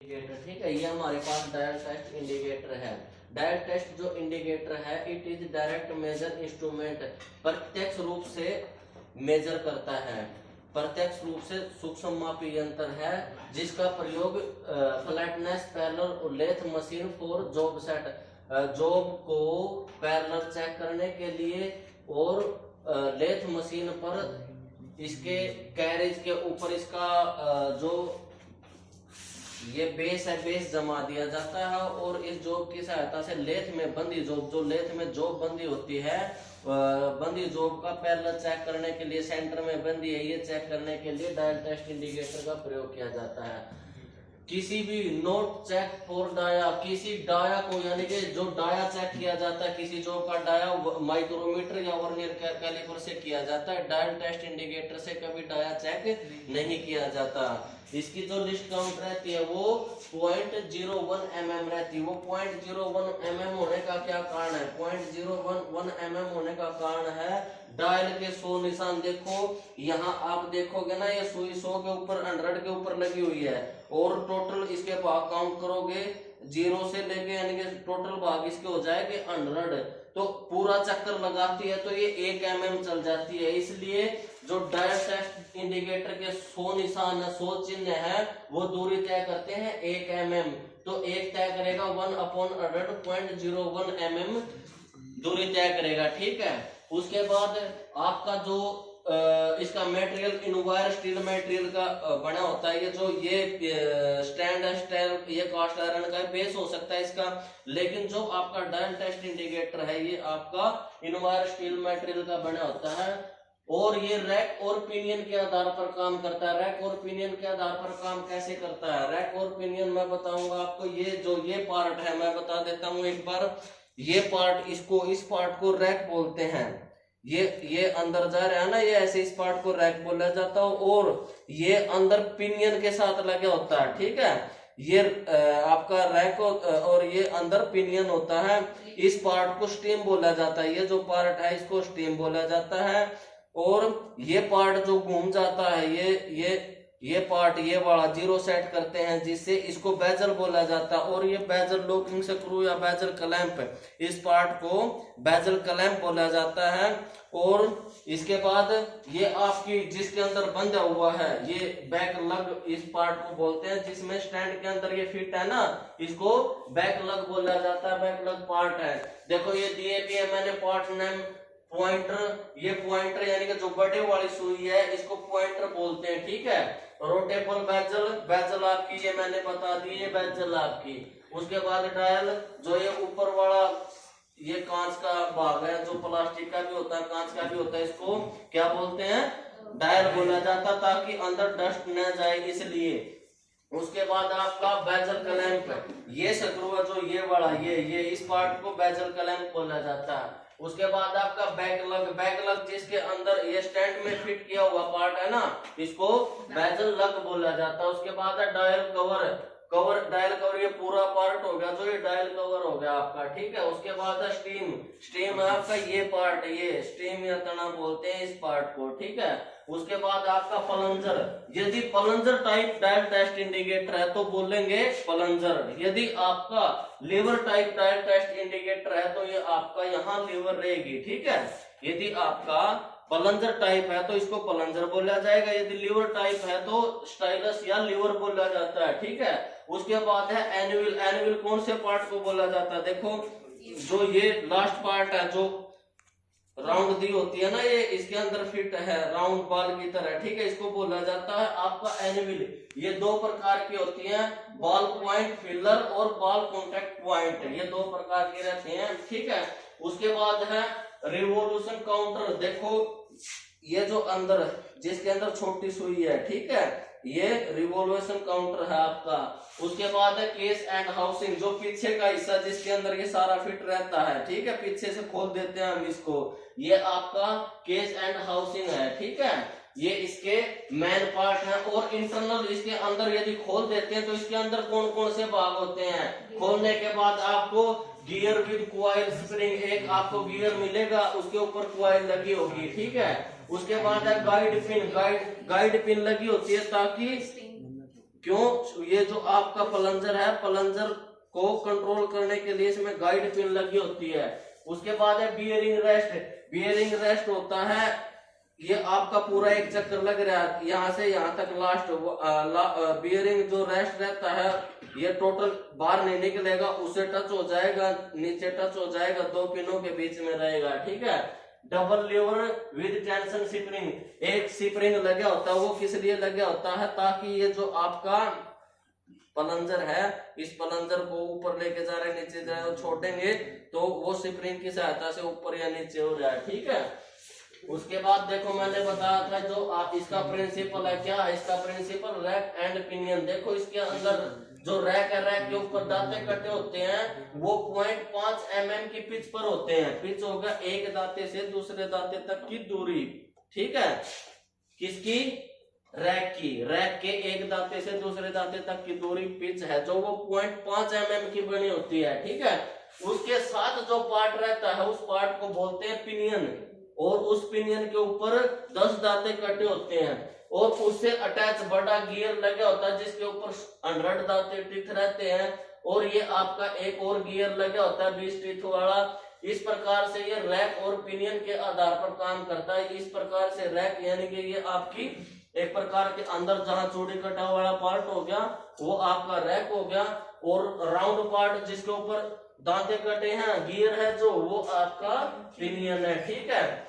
Indicator, ठीक है, ये हमारे पास डायल टेस्ट इंडिकेटर है। डायल टेस्ट जो इंडिकेटर है, it is direct measure instrument, प्रत्यक्ष रूप से मेजर करता है, प्रत्यक्ष रूप से सूक्ष्म मापी यंत्र है जिसका प्रयोग flatness parallel lathe machine for job set, job को पैरेलल चेक करने के लिए और लेथ मशीन पर इसके कैरेज के ऊपर इसका जो ये बेस है, बेस जमा दिया जाता है और इस जॉब की सहायता से लेथ में बंदी जॉब, जो लेथ में जॉब बंदी होती है, बंदी जॉब का पैरेलल चेक करने के लिए, सेंटर में बंदी है ये चेक करने के लिए डायल टेस्ट इंडिकेटर का प्रयोग किया जाता है। किसी भी नोट चेक फॉर डाया, किसी डाया को, यानी कि जो डाया चेक किया जाता है, किसी जॉब का डाया माइक्रोमीटर या वर्नियर कैलिपर से किया जाता है, डायल टेस्ट इंडिकेटर से कभी डाया चेक नहीं किया जाता। इसकी जो लिस्ट काउंट रहती है वो 0.01 mm रहती है। वो 0.01 mm होने का क्या कारण है? 0.01 mm होने का कारण है डायल के 100 निशान। देखो यहाँ आप देखोगे ना, ये सुई 100 के ऊपर 100 के ऊपर लगी हुई है और टोटल इसके भाग काउंट करोगे 0 से लेके, यानी कि टोटल भाग इसके हो जाएंगे 100, तो पूरा चक्कर लगाती है तो ये 1 mm चल जाती है। इसलिए जो डायल टेस्ट इंडिकेटर के 100 निशान है, 100 चिन्ह है, वो दूरी तय करते हैं 1 mm। तो एक तय करेगा 1/100 0.01 mm दूरी तय करेगा, ठीक है। उसके बाद आपका जो इसका मटेरियल इनवायर स्टील मटेरियल का बना होता है। ये जो ये स्टैंड है, स्टैंड ये कास्ट आयरन का बेस हो सकता है इसका, लेकिन जो आपका डायल टेस्ट इंडिकेटर है ये आपका इनवायर स्टील मटेरियल का बना होता है और ये रैक और पिनियन के आधार पर काम करता है। रैक और पिनियन के आधार पर काम कैसे करता है? रैक और पिनियन मैं बताऊंगा आपको। ये जो ये पार्ट है मैं बता देता हूँ एक बार। ये पार्ट, इसको, इस पार्ट को रैक बोलते हैं। ये अंदर जा रहा है ना, ये ऐसे, इस पार्ट को रैक बोला जाता है और ये अंदर पिनियन के साथ लगा होता है, ठीक है। ये आपका रैक और ये अंदर पिनियन होता है। इस पार्ट को स्टीम बोला जाता है। ये जो पार्ट है इसको स्टीम बोला जाता है और ये पार्ट जो घूम जाता है, ये पार्ट, ये वाला 0 सेट करते हैं जिससे इसको बेजल बोला जाता है और ये बेजल लॉकिंग स्क्रू या बेजल क्लैंप, इस पार्ट को बेजल क्लैंप बोला जाता है। और इसके बाद ये आपकी जिसके अंदर बंधा हुआ है ये बैक लग, इस पार्ट को बोलते हैं, जिसमें स्टैंड के अंदर ये फिट है ना, इसको बैक लग बोला जाता है। बैक लग पार्ट है। देखो ये दिए भी है मैंने पार्ट नेम, पॉइंटर। ये पॉइंटर यानी कि जो बड़े वाली सुई है इसको पॉइंटर बोलते हैं, ठीक है। रोटेबल बेजल, बेजल आपकी ये मैंने बता दी, ये बेजल आपकी। उसके बाद डायल, जो ये ऊपर वाला ये कांच का भाग है, जो प्लास्टिक का भी होता है, कांच का भी होता है, इसको क्या बोलते हैं? डायल बोला जाता, ताकि अंदर डस्ट न जाए इसलिए। उसके बाद आपका बेजल क्लैंप, ये स्क्रू है जो ये वाला, ये इस पार्ट को बेजल क्लैंप बोला जाता है। उसके बाद आपका बैकलग, बैकलग जिसके अंदर ये स्टैंड में फिट किया हुआ पार्ट है ना, इसको बेजल लग बोला जाता है। उसके बाद है dial cover, cover, dial cover, ये पूरा पार्ट हो गया जो ये डायल कवर हो गया आपका, ठीक है। उसके बाद है स्टीम, स्टीम है आपका ये पार्ट, ये स्टीम या तना बोलते हैं इस पार्ट को, ठीक है। उसके बाद आपका प्लंजर, यदि plunger type dial test indicator है तो बोलेंगे प्लंजर। यदि आपका lever type dial test indicator है तो ये आपका यहाँ लीवर रहेगी, ठीक है। यदि आपका प्लंजर टाइप है तो इसको प्लंजर बोला जाएगा, यदि लीवर टाइप है तो स्टाइलस या लीवर बोला जाता है, ठीक है। उसके बाद है एनुअल, एनुअल कौन से पार्ट को बोला जाता है? देखो जो ये लास्ट पार्ट है, जो राउंड दी होती है ना, ये इसके अंदर फिट है राउंड बॉल की तरह, ठीक है, इसको बोला जाता है आपका एनुअल। ये 2 प्रकार की होती हैं, बॉल पॉइंट फिलर और बॉल कॉन्टेक्ट पॉइंट, ये 2 प्रकार की रहती हैं, ठीक है। उसके बाद है रिवॉल्यूशन काउंटर। देखो ये जो अंदर, जिसके अंदर छोटी सुई है, ठीक है, ये रिवॉल्यूशन काउंटर है आपका। उसके बाद है केस एंड हाउसिंग, जो पीछे का हिस्सा जिसके अंदर ये सारा फिट रहता है, ठीक है, पीछे से खोल देते हैं हम इसको, ये आपका केस एंड हाउसिंग है, ठीक है। ये इसके मेन पार्ट है और इंटरनल इसके अंदर यदि खोल देते हैं तो इसके अंदर कौन कौन से भाग होते हैं? खोलने के बाद आपको गियर विद क्वाइल स्प्रिंग, एक आपको गियर मिलेगा, उसके ऊपर क्वाइल लगी होगी, ठीक है। उसके बाद है गाइड पिन, गाइड पिन लगी होती है ताकि क्यों? ये जो आपका प्लंजर है, प्लंजर को कंट्रोल करने के लिए इसमें गाइड पिन लगी होती है। उसके बाद है बियरिंग रेस्ट। बियरिंग रेस्ट होता है, ये आपका पूरा एक चक्कर लग रहा है यहाँ से यहाँ तक लास्ट। बियरिंग जो रेस्ट रहता है ये टोटल बाहर नहीं निकलेगा, उसे टच हो जाएगा, नीचे टच हो जाएगा, दो पिनों के बीच में रहेगा, ठीक है। Double lever with tension spring, एक स्प्रिंग लगा होता है, वो किस लिए लगा होता है? ताकि ये जो आपका प्लंजर है, इस प्लंजर को ऊपर लेके जा रहे नीचे जा रहे, छोड़ेंगे तो वो स्प्रिंग की सहायता से ऊपर या नीचे हो जाए, ठीक है। उसके बाद देखो मैंने बताया था जो आप इसका प्रिंसिपल है, क्या है इसका प्रिंसिपल? Rack and pinion. देखो इसके अंदर जो रैक है, रैक के ऊपर दांते कटे होते हैं, वो 0.5 mm की पिच पर होते हैं। पिच होगा एक दांते से दूसरे दांते तक की दूरी, ठीक है। किसकी? रैक की। रैक के एक दांते से दूसरे दांते तक की दूरी पिच है, जो वो 0.5 mm की बनी होती है, ठीक है। उसके साथ जो पार्ट रहता है उस पार्ट को बोलते हैं पिनियन, और उस पिनियन के ऊपर 10 दांते कटे होते हैं, और उससे अटैच बड़ा गियर लगा होता है जिसके ऊपर 100 दांते टीथ रहते हैं, और ये आपका एक और गियर लगा होता है 20 टीथ वाला। इस प्रकार से ये रैक और पिनियन के आधार पर काम करता है। इस प्रकार से रैक यानी कि ये आपकी एक प्रकार के अंदर जहां चूड़ी कटा वाला पार्ट हो गया वो आपका रैक हो गया, और राउंड पार्ट जिसके ऊपर दांते कटे हैं, गियर है जो, वो आपका पिनियन है, ठीक है।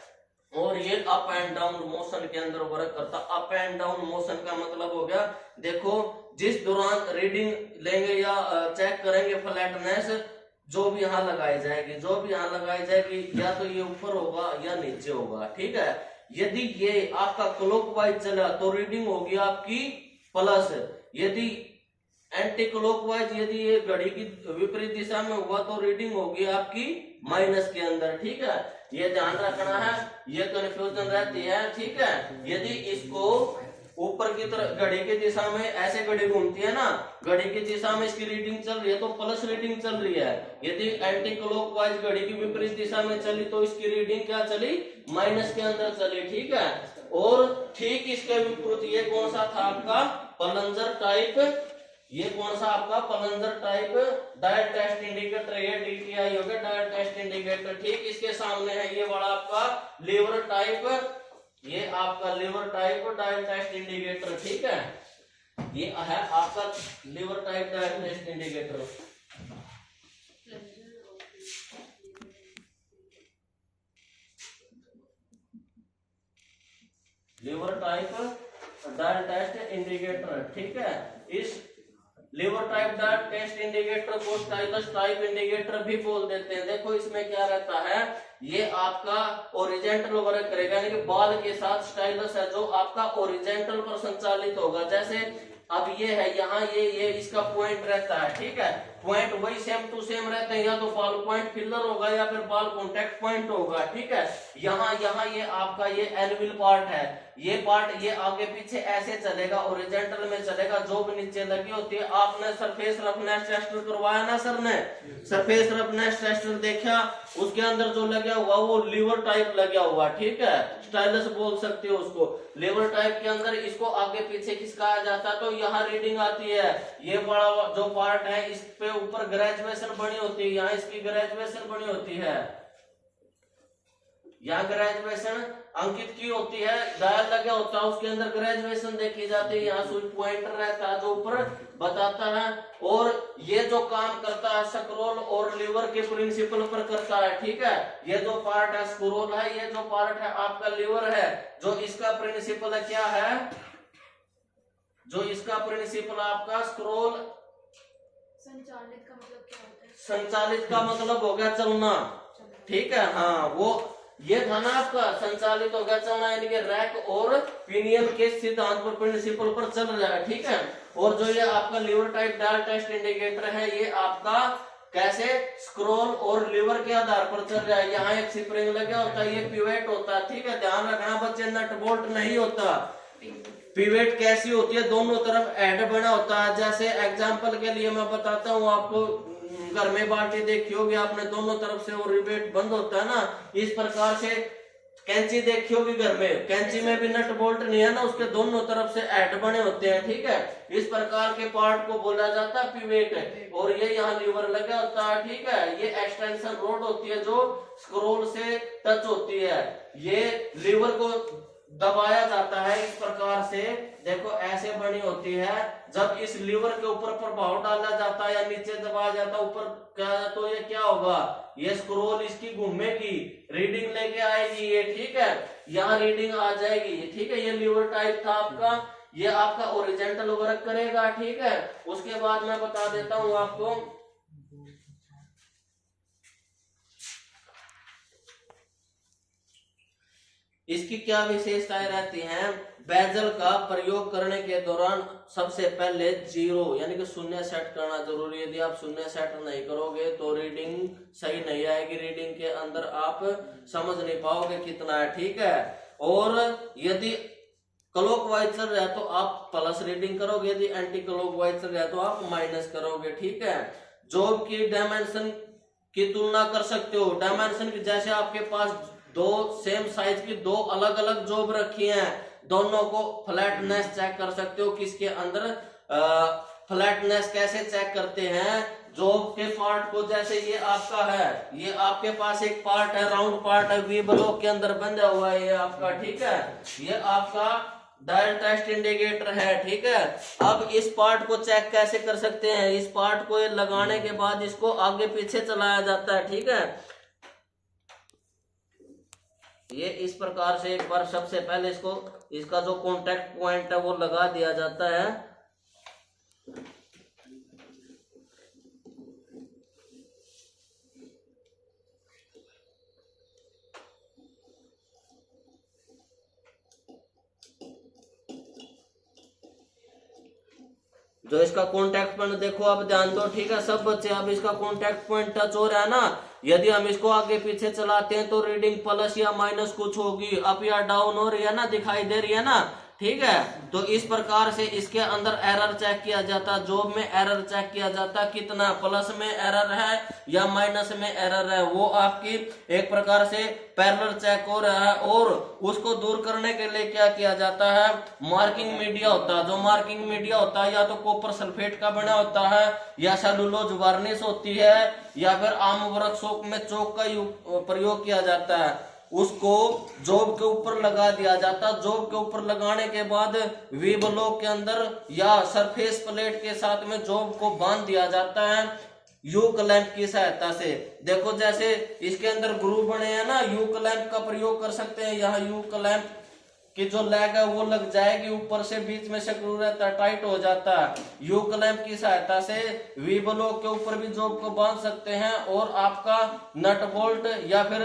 और ये अप एंड डाउन मोशन के अंदर वर्क करता। अप एंड डाउन मोशन का मतलब हो गया, देखो जिस दौरान रीडिंग लेंगे या चेक करेंगे फ्लैटनेस, जो भी यहाँ लगाई जाएगी, जो भी यहाँ लगाई जाएगी, या तो ये ऊपर होगा या नीचे होगा, ठीक है। यदि ये आपका क्लॉकवाइज चला तो रीडिंग होगी आपकी प्लस, यदि एंटी क्लॉकवाइज, यदि ये घड़ी की विपरीत दिशा में हुआ तो रीडिंग होगी आपकी माइनस के अंदर, ठीक है। ये ध्यान रखना है, ये कंफ्यूजन रहती है, ठीक है। यदि इसको ऊपर की तरफ घड़ी की दिशा में ऐसे घड़ी घूमती है ना, घड़ी की दिशा में इसकी रीडिंग चल रही है तो प्लस रीडिंग चल रही है। यदि एंटी क्लॉकवाइज घड़ी की विपरीत दिशा में चली तो इसकी रीडिंग क्या चली? माइनस के अंदर चली, ठीक है। और ठीक इसके विपरीत ये कौन सा था आपका? Plunger type. ये कौन सा आपका? Plunger type dial test indicator, ये DTI हो गया डायल टेस्ट इंडिकेटर, ठीक। इसके सामने है ये बड़ा आपका लीवर टाइप, ये आपका lever type dial test indicator, ठीक है। ये है आपका lever type dial test indicator. Lever type dial test indicator, ठीक है। इस lever type dial test indicator को स्टाइलस टाइप इंडिकेटर भी बोल देते हैं। देखो इसमें क्या रहता है, ये आपका ओरिजेंटल वर्क करेगा, यानी कि बाल के साथ स्टाइलस है जो आपका ओरिजेंटल पर संचालित होगा। जैसे अब ये है यहाँ, ये इसका पॉइंट रहता है, ठीक है। पॉइंट वही सेम टू सेम रहते हैं, या तो बॉल पॉइंट फिलर होगा या फिर बॉल कॉन्टेक्ट पॉइंट होगा, ठीक है। यहाँ ये आपका ये एनविल पार्ट है, ये पार्ट ये आगे पीछे ऐसे चलेगा, ओरिजेंटल में चलेगा, जो भी नीचे लगी होती है। आपने सरफेस रफनेस टेस्टर करवाया ना सर ने? सरफेस रफनेस टेस्टर देखा, उसके अंदर जो लगा हुआ वो लीवर टाइप लगा हुआ, ठीक है। स्टाइलस बोल सकते हो उसको। लीवर टाइप के अंदर इसको आगे पीछे खिसकाया जाता है तो यहाँ रीडिंग आती है। ये बड़ा जो पार्ट है इस पे ऊपर ग्रेजुएशन बनी होती है, यहाँ इसकी ग्रेजुएशन बनी होती है, यहाँ ग्रेजुएशन अंकित की होती है, डायल लगा होता है, उसके अंदर ग्रेजुएशन देखी जाती है। यहाँ स्विच पॉइंटर रहता है जो ऊपर बताता है, और ये जो काम करता है स्क्रोल और लीवर के प्रिंसिपल पर करता है, ठीक है। ये जो पार्ट है स्क्रोल है, ये जो पार्ट है आपका लीवर है, जो इसका प्रिंसिपल है क्या है? जो इसका प्रिंसिपल आपका स्क्रोल। संचालित का मतलब क्या होता है? संचालित का मतलब हो गया चलना, ठीक है। हाँ, वो ये था ना आपका संचालित हो गया चलना, यानी कि रैक और पिनियन के सिद्धांत पर, प्रिंसिपल पर चल रहा है, ठीक है। और जो ये आपका lever type dial test indicator है, ये आपका कैसे स्क्रोल और लीवर के आधार पर चल रहा है। यहाँ एक स्प्रिंग लगा होता है, ये पिवेट होता है, ठीक है। ध्यान रखना बच्चे, नट बोल्ट नहीं होता। पिवेट कैसी होती है? दोनों तरफ हेड बना होता है। जैसे एग्जांपल के लिए मैं बताता हूँ आपको, घर में बाल्टी देखी होगी आपने, दोनों तरफ से वो रिवेट बंद होता है ना, इस प्रकार से कैंची देखी होगी घर में, कैंची में भी नट बोल्ट नहीं है ना, उसके दोनों तरफ से ऐड बने होते हैं, ठीक है। इस प्रकार के पार्ट को बोला जाता है पिवेट। और ये यहाँ लीवर लगा होता है, ठीक है। ये एक्सटेंशन रोड होती है जो स्क्रोल से टच होती है, ये लीवर को दबाया जाता है इस प्रकार से, देखो ऐसे बनी होती है। जब इस लीवर के ऊपर प्रभाव डाला जाता है या नीचे दबाया जाता है ऊपर क्या, तो ये क्या होगा, ये स्क्रोल इसकी घूमेगी, रीडिंग लेके आएगी ये, ठीक है। यहाँ रीडिंग आ जाएगी, ठीक है। ये लीवर टाइप था आपका, ये आपका ओरिजेंटल वर्क करेगा, ठीक है। उसके बाद मैं बता देता हूँ आपको इसकी क्या विशेषताएं रहती हैं। बेजल का प्रयोग करने के दौरान सबसे पहले 0 यानी कि शून्य सेट करना जरूरी है। यदि आप शून्य सेट नहीं करोगे तो रीडिंग सही नहीं आएगी, रीडिंग के अंदर आप समझ नहीं पाओगे कितना है, ठीक है। और यदि क्लॉकवाइज चल रहा है तो आप प्लस रीडिंग करोगे, यदि एंटी क्लॉकवाइज चल रहा है तो आप माइनस करोगे, ठीक है। जॉब की डायमेंशन की तुलना कर सकते हो, डायमेंशन की, जैसे आपके पास दो सेम साइज की दो अलग अलग जॉब रखी हैं, दोनों को फ्लैटनेस चेक कर सकते हो। किसके अंदर फ्लैटनेस कैसे चेक करते हैं, जॉब के पार्ट को, जैसे ये आपका है, ये आपके पास एक पार्ट है, राउंड पार्ट है, वी ब्लॉक के अंदर बंधा हुआ है ये आपका, ठीक है। ये आपका डायल टेस्ट इंडिकेटर है, ठीक है। अब इस पार्ट को चेक कैसे कर सकते हैं, इस पार्ट को लगाने के बाद इसको आगे पीछे चलाया जाता है, ठीक है। ये इस प्रकार से एक बार सबसे पहले इसका जो कॉन्टैक्ट पॉइंट है वो लगा दिया जाता है। जो इसका कॉन्टैक्ट पॉइंट देखो, आप ध्यान दो, ठीक है सब बच्चे। अब इसका कॉन्टैक्ट पॉइंट टच हो रहा है ना, यदि हम इसको आगे पीछे चलाते हैं तो रीडिंग प्लस या माइनस कुछ होगी, अप या डाउन हो रही है ना, दिखाई दे रही है ना, ठीक है। तो इस प्रकार से इसके अंदर एरर चेक किया जाता, जॉब में एरर चेक किया जाता, कितना प्लस में एरर है या माइनस में एरर है, वो आपकी एक प्रकार से पैरेलल चेक हो रहा है। और उसको दूर करने के लिए क्या किया जाता है, मार्किंग मीडिया होता है। जो मार्किंग मीडिया होता है या तो कॉपर सल्फेट का बना होता है, या सेलुलोज वार्निश होती है, या फिर आम वृक्षों में चौक का प्रयोग किया जाता है, उसको जॉब के ऊपर लगा दिया जाता। जॉब के ऊपर लगाने के बाद वी ब्लॉक के अंदर या सरफेस प्लेट के साथ में जॉब को बांध दिया जाता है यू क्लैंप की सहायता से। देखो जैसे इसके अंदर ग्रूव बने हैं ना, यू क्लैंप का प्रयोग कर सकते हैं। यहाँ यू क्लैंप कि जो लैग है वो लग जाएगी, ऊपर से बीच में स्क्रू रहता है, टाइट हो जाता है। यू क्लैंप की सहायता से वी ब्लॉक के ऊपर भी जॉब को बांध सकते हैं, और आपका नट बोल्ट या फिर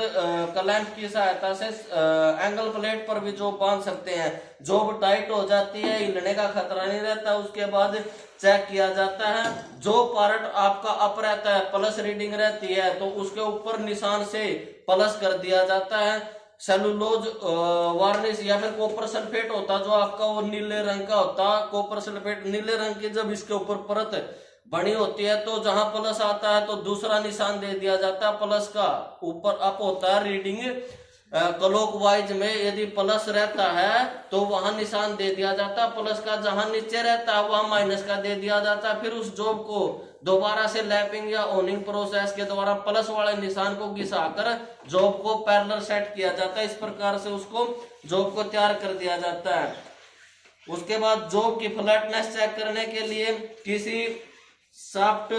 क्लैंप की सहायता से एंगल प्लेट पर भी जॉब बांध सकते हैं। जॉब टाइट हो जाती है, हिलने का खतरा नहीं रहता। उसके बाद चेक किया जाता है, जो पार्ट आपका अप रहता है, प्लस रीडिंग रहती है, तो उसके ऊपर निशान से प्लस कर दिया जाता है। सेलुलोज वार्निश या फिर कॉपर सल्फेट होता जो आपका, वो नीले रंग का होता। कॉपर सल्फेट नीले रंग की जब इसके ऊपर परत बनी होती है तो जहां प्लस आता है तो दूसरा निशान दे दिया जाता है प्लस का, ऊपर अप होता है रीडिंग क्लॉकवाइज में। यदि प्लस रहता है तो वहां निशान दे दिया जाता प्लस का, जहां नीचे रहता है वहां माइनस का दे दिया जाता। फिर उस जॉब को दोबारा से लैपिंग या ओनिंग प्रोसेस के द्वारा प्लस वाले निशान को घिसाकर जॉब को पैरेलल सेट किया जाता है। इस प्रकार से उसको जॉब को तैयार कर दिया जाता है। उसके बाद जॉब की फ्लैटनेस चेक करने के लिए, किसी शाफ्ट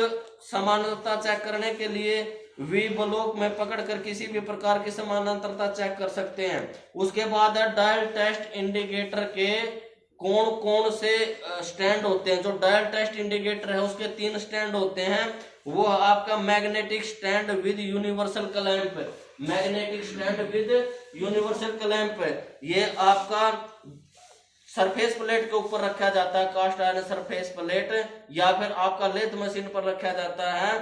समानता चेक करने के लिए वी ब्लॉक में पकड़कर किसी भी प्रकार की समानांतरता चेक कर सकते हैं। उसके बाद है डायल टेस्ट इंडिकेटर के कौन कौन से स्टैंड होते हैं। जो डायल टेस्ट इंडिकेटर है उसके 3 स्टैंड होते हैं। वो आपका magnetic stand with universal clamp, magnetic stand with universal clamp, ये आपका सरफेस प्लेट के ऊपर रखा जाता है, कास्ट आयरन सरफेस प्लेट, या फिर आपका लेथ मशीन पर रखा जाता है।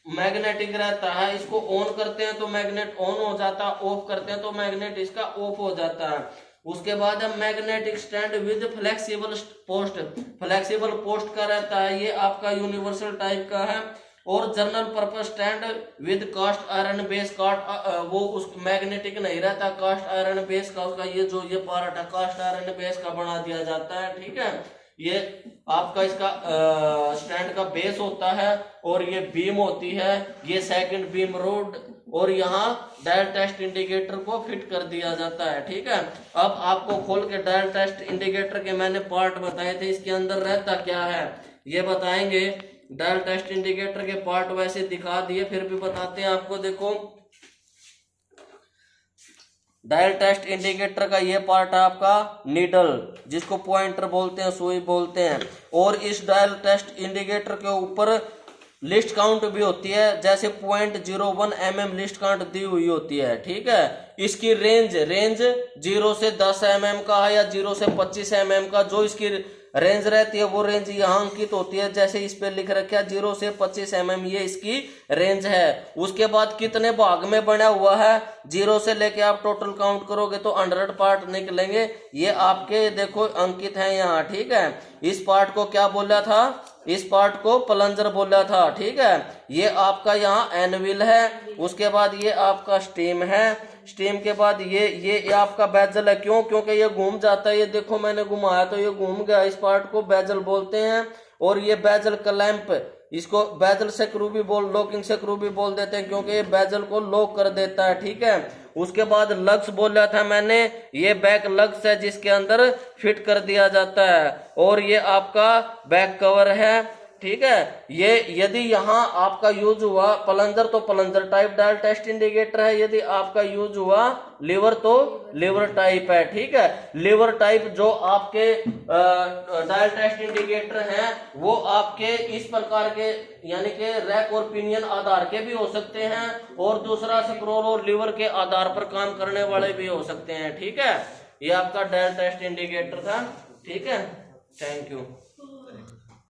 मैग्नेटिक रहता है, इसको ऑन करते हैं तो मैग्नेट ऑन हो जाता है, ऑफ करते हैं तो मैग्नेट इसका ऑफ हो जाता है। उसके बाद है magnetic stand with flexible post, flexible post का रहता है, ये आपका यूनिवर्सल टाइप का है। और general purpose stand with cast iron base cast, वो उस मैग्नेटिक नहीं रहता, कास्ट आयरन बेस का उसका ये जो ये पार्ट है कास्ट आयरन बेस का बना दिया जाता है। ठीक है, ये आपका इसका स्टैंड का बेस होता है और ये बीम होती है, ये सेकंड बीम रोड, और यहाँ डायल टेस्ट इंडिकेटर को फिट कर दिया जाता है। ठीक है, अब आपको खोल के डायल टेस्ट इंडिकेटर के मैंने पार्ट बताए थे, इसके अंदर रहता क्या है ये बताएंगे। डायल टेस्ट इंडिकेटर के पार्ट वैसे दिखा दिए, फिर भी बताते हैं आपको। देखो डायल टेस्ट इंडिकेटर का ये पार्ट है आपका नीडल, जिसको पॉइंटर बोलते हैं, सुई बोलते हैं, और इस डायल टेस्ट इंडिकेटर के ऊपर लिस्ट काउंट भी होती है, जैसे 0.01 mm लिस्ट काउंट दी हुई होती है। ठीक है, इसकी रेंज 0 से 10 mm का है या 0 से 25 mm का, जो इसकी रेंज रहती है वो रेंज यहाँ अंकित होती है, जैसे इस पे लिख रखा है 0 से 25 mm ये इसकी रेंज है। उसके बाद कितने भाग में बना हुआ है, 0 से लेके आप टोटल काउंट करोगे तो 100 पार्ट निकलेंगे, ये आपके देखो अंकित है यहाँ। ठीक है, इस पार्ट को क्या बोला था, इस पार्ट को प्लंजर बोला था। ठीक है, ये आपका यहाँ एनविल है, उसके बाद ये आपका स्टीम है, स्टीम के बाद ये आपका बेजल है। क्यों, क्योंकि ये घूम जाता है, ये देखो मैंने घुमाया तो ये घूम गया, इस पार्ट को बेजल बोलते हैं। और ये बेजल क्लैंप, इसको बेजल स्क्रू भी लॉकिंग स्क्रू भी बोल देते हैं, क्योंकि ये बेजल को लॉक कर देता है। ठीक है, उसके बाद लग्स बोला था मैंने, ये बैक लग्स है जिसके अंदर फिट कर दिया जाता है, और ये आपका बैक कवर है। ठीक है, ये यदि यहाँ आपका यूज हुआ प्लंजर तो plunger type dial test indicator है, यदि आपका यूज हुआ लीवर तो लीवर टाइप है। ठीक है, लीवर टाइप जो आपके डायल टेस्ट इंडिकेटर हैं वो आपके इस प्रकार के यानी कि रैक और पिनियन आधार के भी हो सकते हैं, और दूसरा स्क्रोल और लीवर के आधार पर काम करने वाले भी हो सकते हैं। ठीक है, ये आपका डायल टेस्ट इंडिकेटर था। ठीक है, थैंक यू।